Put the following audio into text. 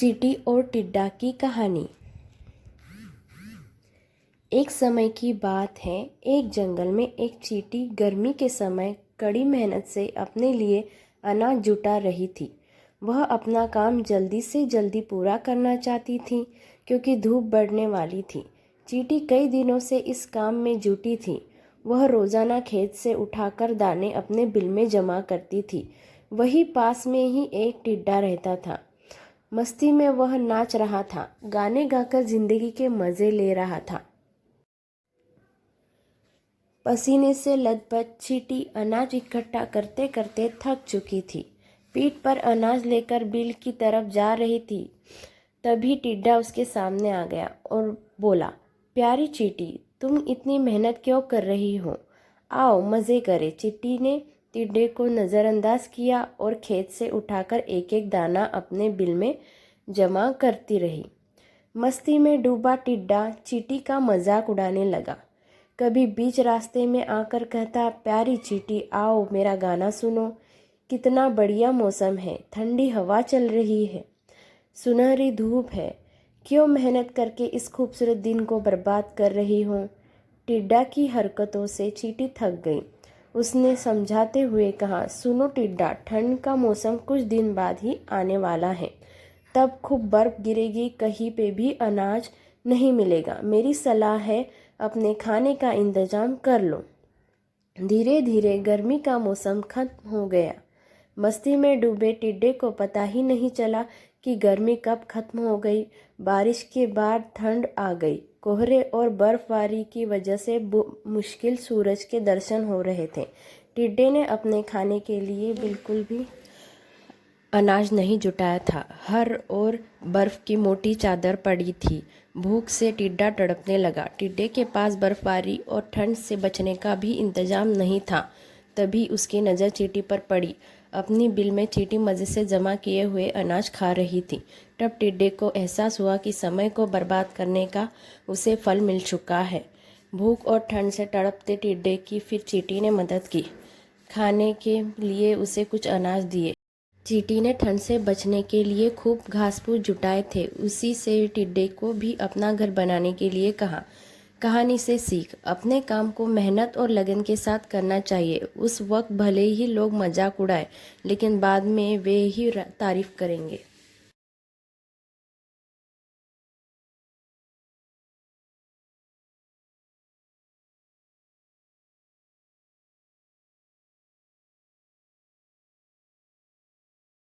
चींटी और टिड्डा की कहानी। एक समय की बात है, एक जंगल में एक चींटी गर्मी के समय कड़ी मेहनत से अपने लिए अनाज जुटा रही थी। वह अपना काम जल्दी से जल्दी पूरा करना चाहती थी क्योंकि धूप बढ़ने वाली थी। चींटी कई दिनों से इस काम में जुटी थी। वह रोजाना खेत से उठाकर दाने अपने बिल में जमा करती थी। वही पास में ही एक टिड्डा रहता था। मस्ती में वह नाच रहा था, गाने गाकर जिंदगी के मजे ले रहा था। पसीने से लथपथ चींटी अनाज इकट्ठा करते करते थक चुकी थी। पीठ पर अनाज लेकर बिल की तरफ जा रही थी। तभी टिड्डा उसके सामने आ गया और बोला, प्यारी चींटी, तुम इतनी मेहनत क्यों कर रही हो? आओ मज़े करें। चींटी ने टिड्डे को नज़रअंदाज किया और खेत से उठाकर एक एक दाना अपने बिल में जमा करती रही। मस्ती में डूबा टिड्डा चींटी का मजाक उड़ाने लगा। कभी बीच रास्ते में आकर कहता, प्यारी चींटी, आओ मेरा गाना सुनो। कितना बढ़िया मौसम है, ठंडी हवा चल रही है, सुनहरी धूप है। क्यों मेहनत करके इस खूबसूरत दिन को बर्बाद कर रही हो? टिड्डा की हरकतों से चींटी थक गई। उसने समझाते हुए कहा, सुनो टिड्डा, ठंड का मौसम कुछ दिन बाद ही आने वाला है। तब खूब बर्फ गिरेगी, कहीं पे भी अनाज नहीं मिलेगा। मेरी सलाह है, अपने खाने का इंतजाम कर लो। धीरे धीरे गर्मी का मौसम खत्म हो गया। मस्ती में डूबे टिड्डे को पता ही नहीं चला कि गर्मी कब खत्म हो गई। बारिश के बाद ठंड आ गई। कोहरे और बर्फबारी की वजह से मुश्किल सूरज के दर्शन हो रहे थे। टिड्डे ने अपने खाने के लिए बिल्कुल भी अनाज नहीं जुटाया था। हर ओर बर्फ की मोटी चादर पड़ी थी। भूख से टिड्डा तड़पने लगा। टिड्डे के पास बर्फबारी और ठंड से बचने का भी इंतजाम नहीं था। तभी उसकी नज़र चींटी पर पड़ी। अपनी बिल में चींटी मज़े से जमा किए हुए अनाज खा रही थी। तब टिड्डे को एहसास हुआ कि समय को बर्बाद करने का उसे फल मिल चुका है। भूख और ठंड से तड़पते टिड्डे की फिर चींटी ने मदद की। खाने के लिए उसे कुछ अनाज दिए। चींटी ने ठंड से बचने के लिए खूब घास फूस जुटाए थे। उसी से टिड्डे को भी अपना घर बनाने के लिए कहा। कहानी से सीख, अपने काम को मेहनत और लगन के साथ करना चाहिए। उस वक्त भले ही लोग मजाक उड़ाए, लेकिन बाद में वे ही तारीफ करेंगे।